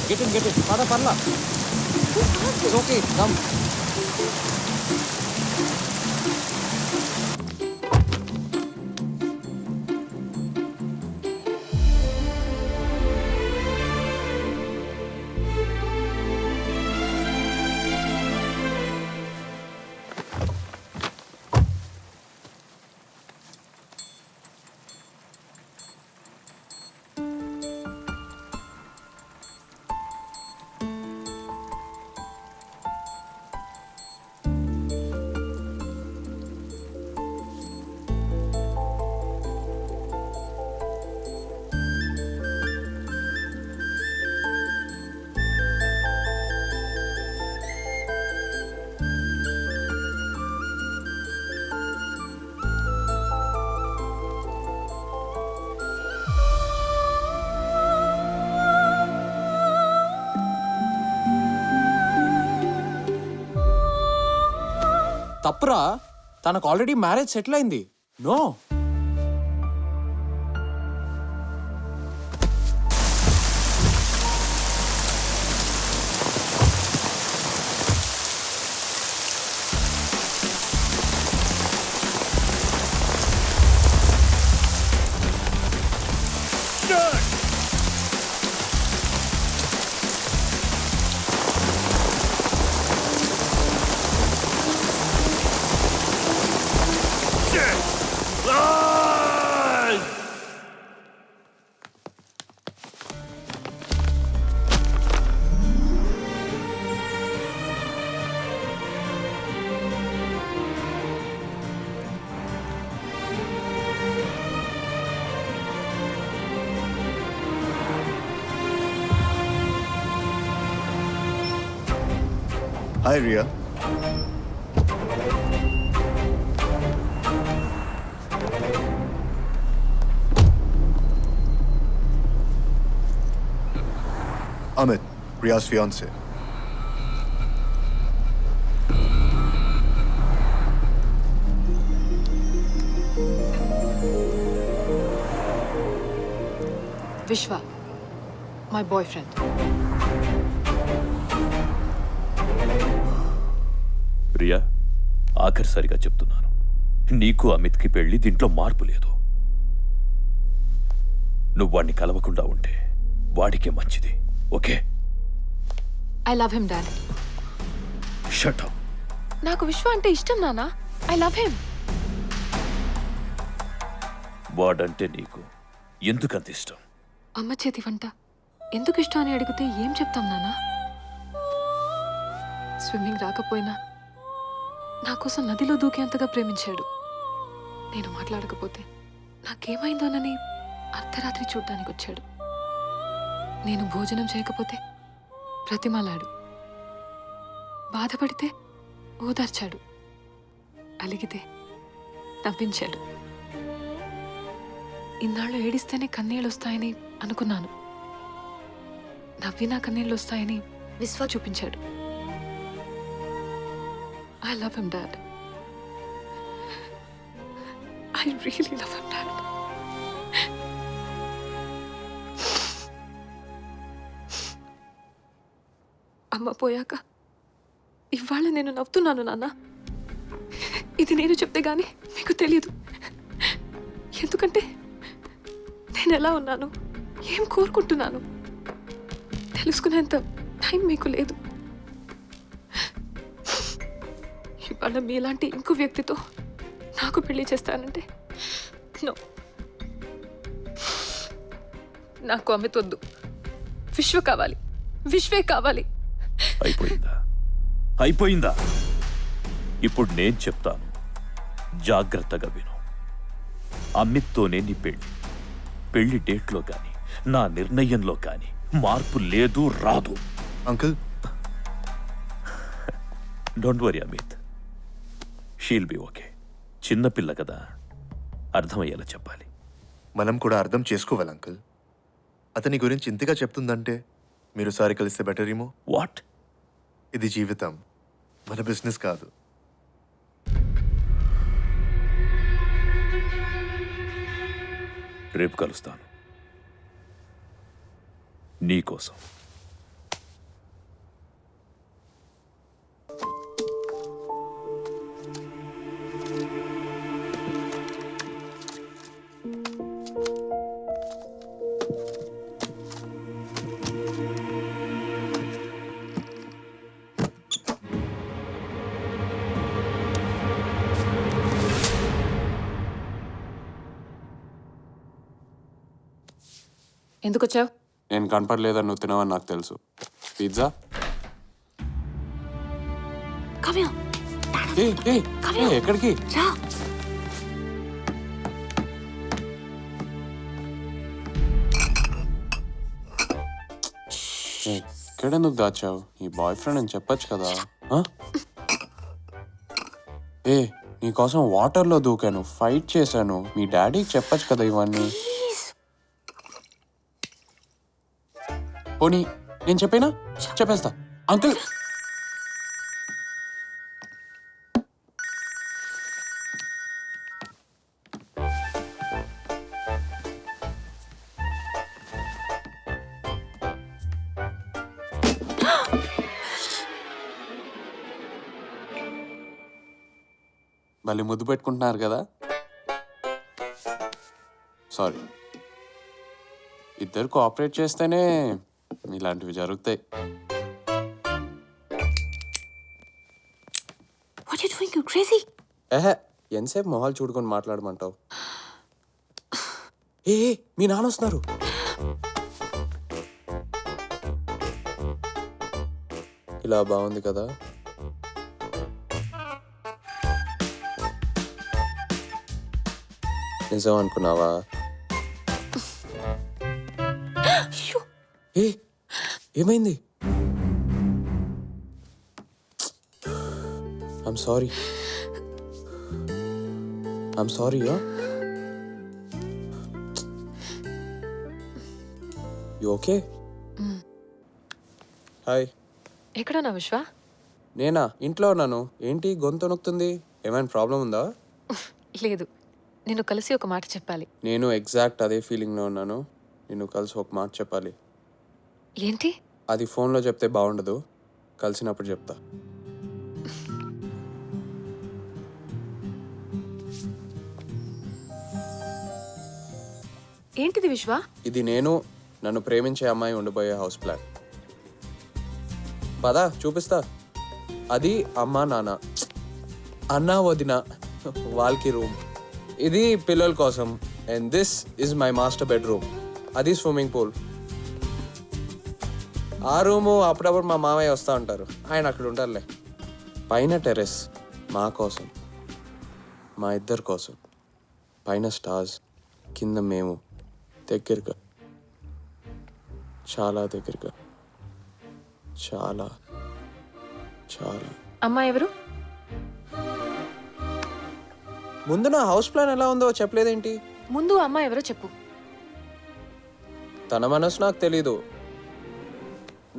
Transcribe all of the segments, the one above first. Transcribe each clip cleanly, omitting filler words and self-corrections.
get in. Parla. It's okay, come. తప్పురా, తనకు already marriage settle అయింది. No, Hi, Ria. Amit, Ria's fiance. Vishwa, my boyfriend. Priya, ఆఖరిసారిగా చెప్తున్నాను, నీకు అమిత్కి పెళ్లి దీంట్లో మార్పు లేదు. నువ్వు వాడిని కలవకుండా ఉంటే వాడికే మంచిది. Okay? I love him, Dad. Shut up. నాకు విశ్వ అంటే ఇష్టం నాన్న. I love him. వాడంటే నీకు ఎందుకంత ఇష్టం? అమ్మ చేతి వంట ఎందుకు ఇష్టం అని అడిగితే ఏం చెప్తాం నాన్న? స్విమ్మింగ్ రాకపోయినా నా కోసం నదిలో దూకేంతగా ప్రేమించాడు. నేను మాట్లాడకపోతే నాకేమైందోనని అర్ధరాత్రి చూడ్డానికి వచ్చాడు. నేను భోజనం చేయకపోతే ప్రతిమలాడు. బాధపడితే ఓదార్చాడు. అలిగితే నవ్వించాడు. ఇన్నాళ్ళు ఏడిస్తేనే కన్నీళ్ళు వస్తాయని అనుకున్నాను. నవ్వినా కన్నీళ్ళు వస్తాయని విశ్వ చూపించాడు. I love him, Dad. I really love him, Dad. అమ్మ పోయాక ఇవాళ నేను నవ్వుతున్నాను నాన్న. ఇది నేను చెప్తే గానీ మీకు తెలియదు. ఎందుకంటే నేను ఎలా ఉన్నాను, ఏం కోరుకుంటున్నాను తెలుసుకునేంత టైం మీకు లేదు. ఇవాళ మీలాంటి ఇంకో వ్యక్తితో నాకు పెళ్లి చేస్తానంటే నో. నాకు అమిత్ వద్దు, విశ్వ కావాలి. విశ్వే కావాలి. అయిపోయిందా? ఇప్పుడు నేను చెప్తాను, జాగ్రత్తగా విను. అమిత్తోనే నీ పెళ్లి డేట్లో కానీ నా నిర్ణయంలో కానీ మార్పు లేదు, రాదు. Uncle, don't worry Amit, she'll be okay. చిన్నపిల్ల కదా, అర్థమయ్యేలా చెప్పాలి. మనం కూడా అర్థం చేసుకోవాలి అంకుల్. అతని గురించి ఇంతగా చెప్తుందంటే మీరు సారి కలిస్తే బెటర్ ఏమో. వాట్? ఇది జీవితం, మన బిజినెస్ కాదు. రేపు కలుస్తాను, నీకోసం. ఎందుకు వచ్చావు? నేను కనపడలేదని నువ్వు తినవని నాకు తెలుసు. పిజ్జా? కావ్య ఏ ఏ ఏ, ఎక్కడికి? రా. ఎక్కడెందుకు దాచావు? నీ బాయ్ ఫ్రెండ్ అని చెప్పొచ్చు కదా. ఆ? ఏ నీకోసం వాటర్లో దూకాను, ఫైట్ చేశాను. మీ డాడీకి చెప్పొచ్చు కదా ఇవన్నీ. పోనీ నేను చెప్పేనా? చెప్పేస్తా. అంకుల్ మళ్ళీ ముద్దు పెట్టుకుంటున్నారు కదా. సారీ. ఇద్దరు కోఆపరేట్ చేస్తేనే ఇలాంటివి జరుగుతాయి. What are you doing? You crazy? ఎంతసేపు మొహాలు చూడుకొని మాట్లాడమంటావు? ఏ మీ నాన్న వస్తున్నారు. ఇలా బాగుంది కదా. నిజం అనుకున్నావా? ఏ ఏమైంది? I'm sorry. You okay? Hi. ఎక్కడున్నా విశ్వ? నేనా? ఇంట్లో ఉన్నాను. ఏంటి గొంతు నొక్కుతుంది? ఏమైనా ప్రాబ్లం ఉందా? లేదు, నిన్ను కలిసి ఒక మాట చెప్పాలి. నేను ఎగ్జాక్ట్ అదే ఫీలింగ్లో ఉన్నాను. నిన్ను కలిసి ఒక మాట చెప్పాలి. ఏంటి? అది ఫోన్లో చెప్తే బాగుండదు, కలిసినప్పుడు చెప్తా. ఏంటిది విశ్వ? ఇది నన్ను ప్రేమించే అమ్మాయి ఉండిపోయే హౌస్ ప్లాన్. పదా చూపిస్తా. అది అమ్మ నాన్న, అన్న వదిన, వాళ్ళకి రూమ్. ఇది పిల్లల కోసం. And this is my master bedroom. అది స్విమ్మింగ్ పూల్. ఆ రూము అప్పుడప్పుడు మా మామయ్య వస్తూ ఉంటారు, ఆయన అక్కడ ఉంటారులే. పైన టెర్రస్ మా కోసం, మా ఇద్దరి కోసం. పైన స్టార్స్, కింద మేము, దగ్గరగా, చాలా దగ్గరగా, చాలా చాలా. అమ్మా ఎవరు? ముందు నా హౌస్ ప్లాన్ ఎలా ఉందో చెప్పలేదేంటి? ముందు అమ్మ ఎవరో చెప్పు. తన మనసు నాకు తెలీదు,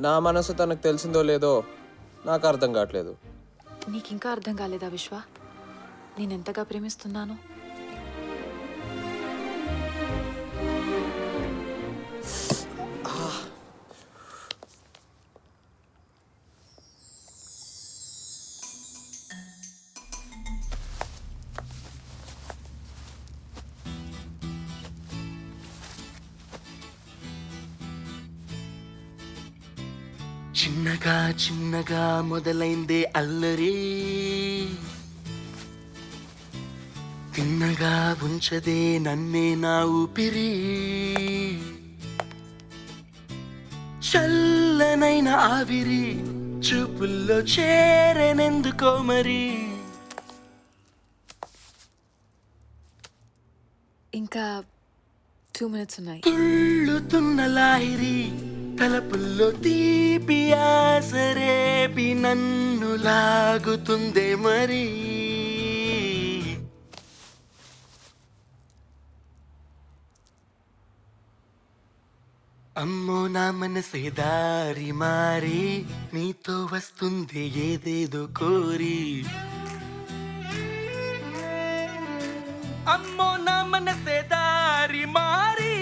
నా మనసు తనకు తెలిసిందో లేదో నాకు అర్థం కావట్లేదు. నీకింకా అర్థం కాలేదా విశ్వ? నేనెంతగా ప్రేమిస్తున్నాను. చిన్నగా చిన్నగా మొదలైందే అల్లరి, తిన్నగా ఉంచదే నన్నే నా ఊపిరి. చల్లనైన ఆవిరి చూపుల్లో చేరనెందుకో మరి. ఇంకా 2 minutes ఉన్నాయి. తుళ్ళుతున్న లాహిరి తలపుల్లో తీపి ఆసరేపి నన్ను లాగుతుందే మరి. అమ్మో నా మనసే దారి మారి నీతో వస్తుంది ఏదేదో కోరి. అమ్మో నా మనసే దారి మారి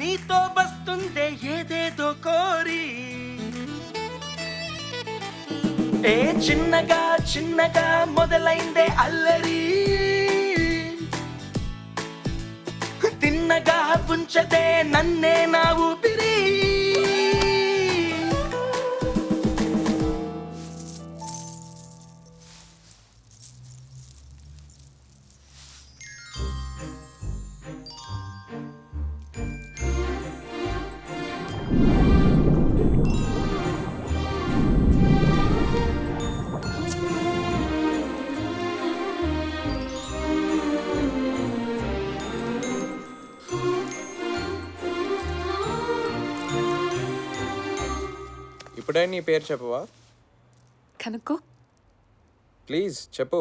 నీతో వస్తుందే ఏదేదో కోరి. ఏ చిన్నగా చిన్నగా మొదలైందే అల్లరి, తిన్నగా ఉంచదే నన్నే నా ఊపిరి. ఎప్పుడైనా నీ పేరు చెప్పవా? కనుక్కో. ప్లీజ్ చెప్పు.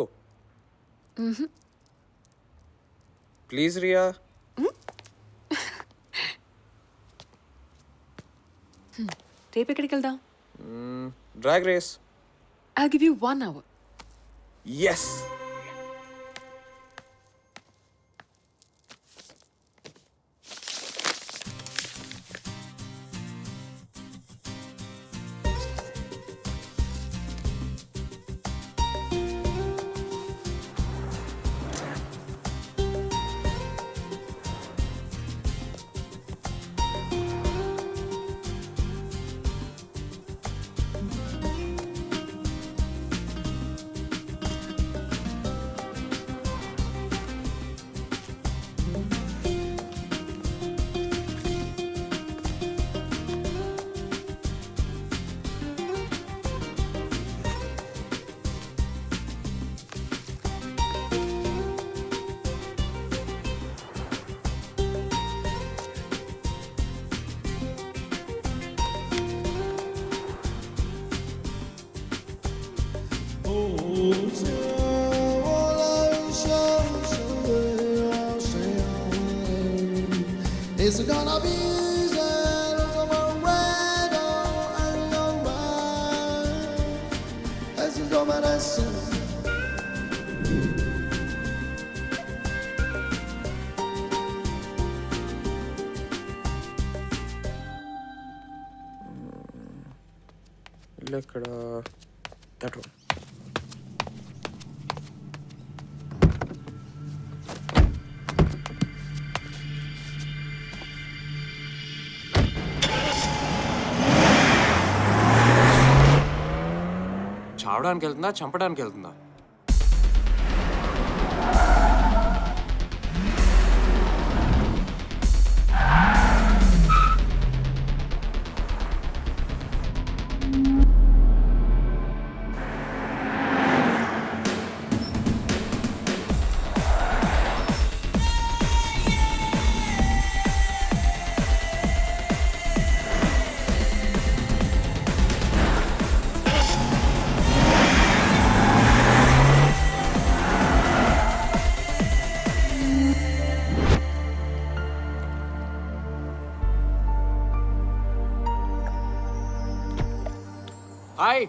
ప్లీజ్ రియా. రేపు ఎక్కడికి వెళ్దాం? Drag race. I'll give you 1 hour. Yes. It's gonna be easy, summer weather and your mind. This is over the sun. ఇల్లు ఎక్కడ? That room. చావడానికి వెళ్తుందా, చంపడానికి వెళ్తుందా? హాయ్.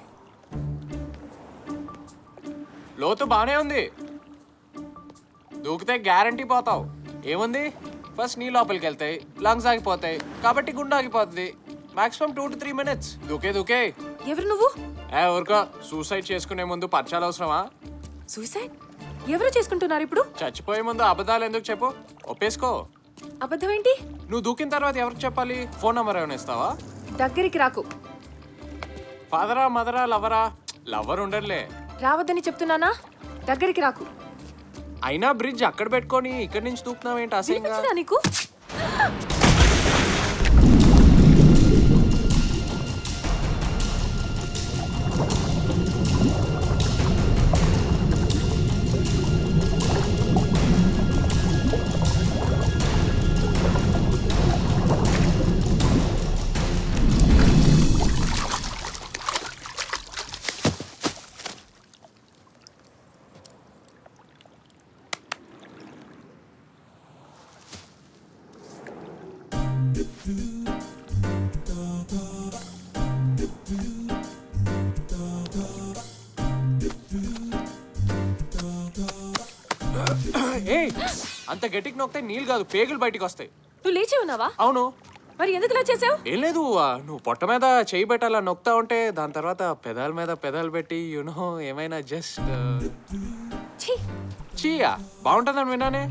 లోతు బానే ఉంది, దూకితే గ్యారంటీ పోతావు. ఏముంది, ఫస్ట్ నీ లోపలికి వెళ్తాయి, లంగ్స్ ఆగిపోతాయి, కాబట్టి గుండె ఆగిపోతుంది. Maximum 2 to 3 minutes. దూకే దూకే. ఎవరు నువ్వు? ఊరుకో. సూసైడ్ చేసుకునే ముందు పరిచయాలు అవసరమా? సూసైడ్ ఎవరు చేసుకుంటున్నారు ఇప్పుడు? చచ్చిపోయే ముందు అబద్ధాలు ఎందుకు చెప్పు, ఒప్పేసుకో. అబద్ధం ఏంటి? నువ్వు దూకిన తర్వాత ఎవరికి చెప్పాలి? ఫోన్ నెంబర్ ఏమైనా ఇస్తావా? దగ్గరికి రాకు. ఫాదరా, మదరా, లవరా? లవర్ ఉండర్లే. రావద్దని చెప్తున్నానా? దగ్గరికి రాకు. అయినా బ్రిడ్జ్ అక్కడ పెట్టుకొని ఇక్కడి నుంచి దూకున్నావేంటి అసహ్యంగా? వినిపించదా నీకు? అంత గట్టికి నొక్కితే నీళ్ళు కాదు, పేగులు బయటికి వస్తాయి. నువ్వు లేచి ఉన్నావా? అవును. మరి ఎందుకు ఇలా చేసావు? ఏం లేదు, నువ్వు పొట్ట మీద చేయి పెట్టాలా నొక్తా ఉంటే దాని తర్వాత పెదాల మీద పెదాలు పెట్టి ఏమైనా జస్ట్ చీయా బాగుంటుందని విన్నానే.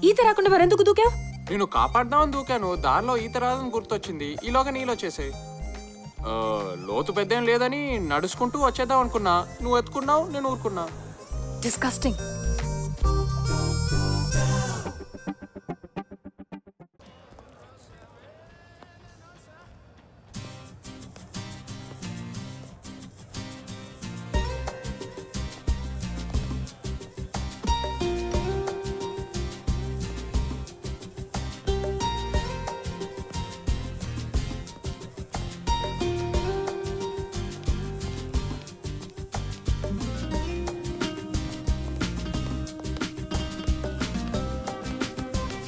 ఈత రాకుండా మరెందుకు దూకావు? నేను కాపాడుదామని దూకాను, దారిలో ఈత రాదని గుర్తొచ్చింది, ఈలోగా నీళ్ళు వచ్చేసాయి. లోతు పెద్దేం లేదని నడుచుకుంటూ వచ్చేద్దాం అనుకున్నా, నువ్వు ఎత్తుకున్నావు, నేను ఊరుకున్నా. డిస్కస్టింగ్.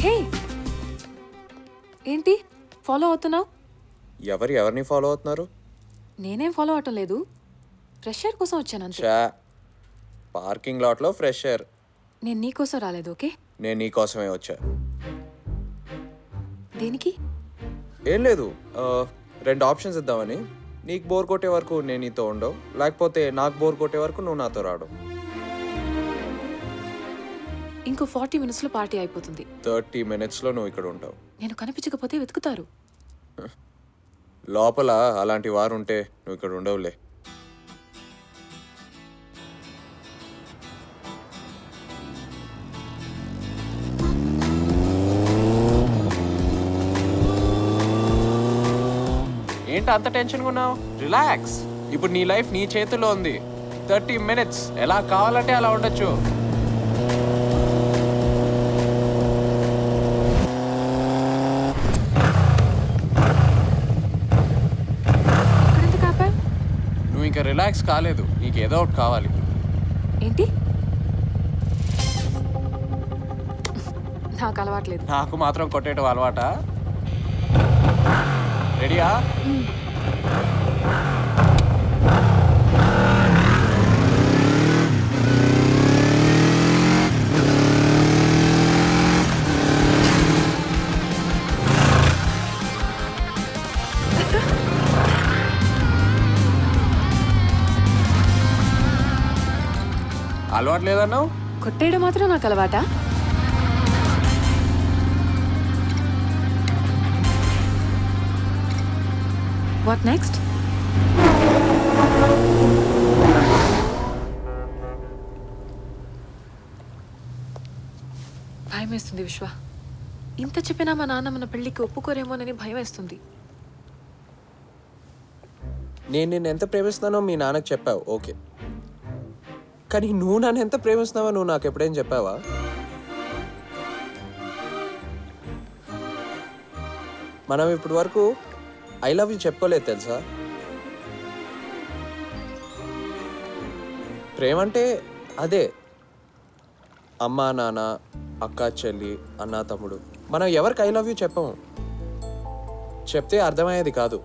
హే ఏంటి ఫాలో అవుతున్నావు? ఎవరిని ఫాలో అవుతున్నారు? నేనేం ఫాలో అవటం లేదు, ఫ్రెష్ ఎయిర్ కోసం వచ్చాను అంతే. చా పార్కింగ్ లాట్లో ఫ్రెష్ ఎయిర్. నేను నీకోసం రాలేదు, ఓకే? నేను నీ కోసమే వచ్చా. దేనికి? ఏం లేదు, 2 ఆప్షన్స్ ఇద్దామని. నీకు బోర్ కొట్టే వరకు నేను నీతో ఉండవు, లేకపోతే నాకు బోర్ కొట్టే వరకు నువ్వు నాతో రావడం. ఇంకో 40 minutesలో పార్టీ అయిపోతుంది. 30 minutesలో నువ్వు ఇక్కడ ఉంటావు. నేను కనిపించకపోతే వెతుకుతారు. లోపల అలాంటి వారు ఉంటే నువ్వు ఇక్కడ ఉండవులే. ఏంటి అంత టెన్షన్గా ఉన్నావు? రిలాక్స్. ఇప్పుడు నీ లైఫ్ నీ చేతిలో ఉంది. 30 minutes ఎలా కావాలంటే అలా ఉండొచ్చు. ఇక్కడెందుకు ఆపావు? నువ్వు ఇంకా రిలాక్స్ కాలేదు, నీకు ఏదో ఒకటి కావాలి. ఏంటి? నాకు అలవాట్లేదు. నాకు మాత్రం కొట్టేయటం అలవాటా? రెడీయా? అలవాటు లేదన్నావు? కొట్టేయడం మాత్రం నాకు అలవాటా? What next? భయం వేస్తుంది విశ్వ. ఇంత చెప్పినా మా నాన్న మన పెళ్ళికి ఒప్పుకోరేమోనని భయం వేస్తుంది. నేను నిన్ను ఎంత ప్రేమిస్తున్నానో మీ నాన్నకు చెప్పావు, ఓకే. కానీ నువ్వు నన్ను ఎంత ప్రేమిస్తున్నావో నువ్వు నాకు ఎప్పుడేం చెప్పావా? మనం ఇప్పటి వరకు ఐ లవ్ యూ చెప్పుకోలేదు తెలుసా. ప్రేమ అంటే అదే, అమ్మా నాన్న, అక్క చెల్లి, అన్న తమ్ముడు. మనం ఎవరికి ఐ లవ్ యూ చెప్పము. చెప్తే అర్థమయ్యేది కాదు,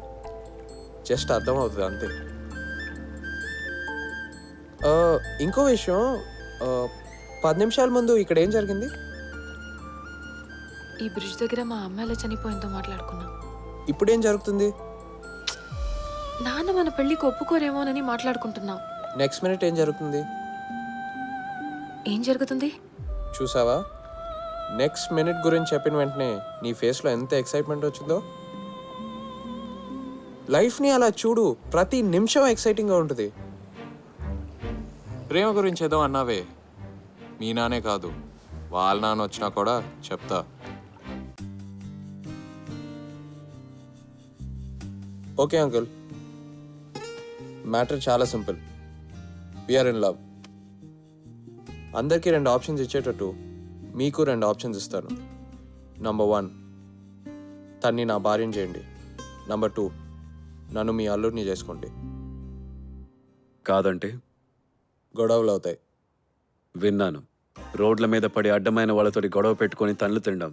జస్ట్ అర్థం అవుతుంది అంతే. ఇంకో విషయం, 10 నిమిషాల ముందు ఇక్కడ ఏం జరిగింది? ఈ బ్రిడ్జ్ దగ్గర మా అమ్మ ఎలా చనిపోయిందో మాట్లాడుకున్నాం. ఇప్పుడేం జరుగుతుంది? నాన్న మన పెళ్ళికి ఒప్పుకోరేమోనని మాట్లాడుకుంటున్నాం. నెక్స్ట్ మినిట్ ఏం జరుగుతుంది? ఏం జరుగుతుంది? చూసావా, నెక్స్ట్ మినిట్ గురించి చెప్పిన వెంటనే నీ ఫేస్లో ఎంత ఎక్సైట్మెంట్ వచ్చిందో. లైఫ్ని అలా చూడు, ప్రతి నిమిషం ఎక్సైటింగ్గా ఉంటుంది. ప్రేమ గురించి ఏదో అన్నావే, మీ నానే కాదు వాళ్ళ నాన్న వచ్చినా కూడా చెప్తా. ఓకే అంకుల్, మ్యాటర్ చాలా సింపుల్. We are in love. అందరికీ 2 ఆప్షన్స్ ఇచ్చేటట్టు మీకు 2 ఆప్షన్స్ ఇస్తాను. నంబర్ 1, తన్ని నా భార్యను చేయండి. నంబర్ 2, నన్ను మీ అల్లుడిని చేసుకోండి. కాదంటే గొడవలు అవుతాయి. విన్నాను. రోడ్ల మీద పడి అడ్డమైన వాళ్ళతోటి గొడవ పెట్టుకొని తన్నులు తినడం,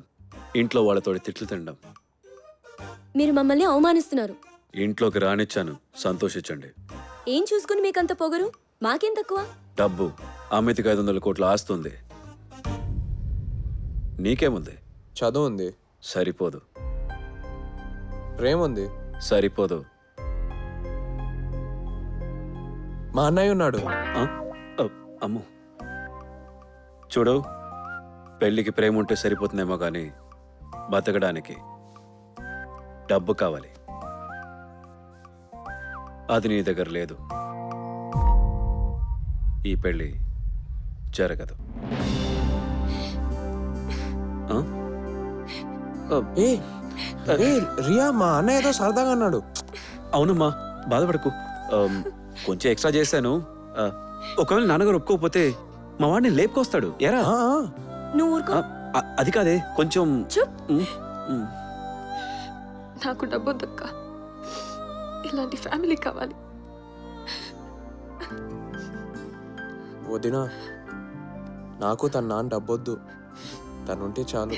ఇంట్లో వాళ్ళతోటి తిట్లు తినడం. మీరు మమ్మల్ని అవమానిస్తున్నారు. ఇంట్లోకి రానిచ్చాను, సంతోషించండి. ఏం చూసుకుని మీకంత పొగరు? మాకేం తక్కువ? డబ్బు, అమితికి 500 కోట్ల ఆస్తుంది. నీకేముంది? చదువు ఉంది, సరిపోదు. ప్రేమ ఉంది, సరిపోదు. మా అన్నయ్య ఉన్నాడు. అమ్మో, చూడు, పెళ్ళికి ప్రేమ ఉంటే సరిపోతుందేమో కానీ బతకడానికి డబ్బు కావాలి. అది నీ దగ్గర లేదు. ఈ పెళ్ళి జరగదు. ఏ రియా, మా అన్నయ్య ఏదో సరదాగా అన్నాడు. అవునమ్మా, బాధపడకు. కొంచెం ఎక్స్ట్రా చేశాను. ఒకవేళ నాన్నగారు ఒప్పుకోకపోతే మా వాడిని లేపుకొస్తాడు. ఎరా, నువ్వు ఊరుకో. అది కాదే, కొంచెం నాకు డబ్బు దక్క, ఇలాంటి ఫ్యామిలీ కావాలి. వదినా, నాకు తన నాన్న డబ్బొద్దు, తనుంటే చాలు.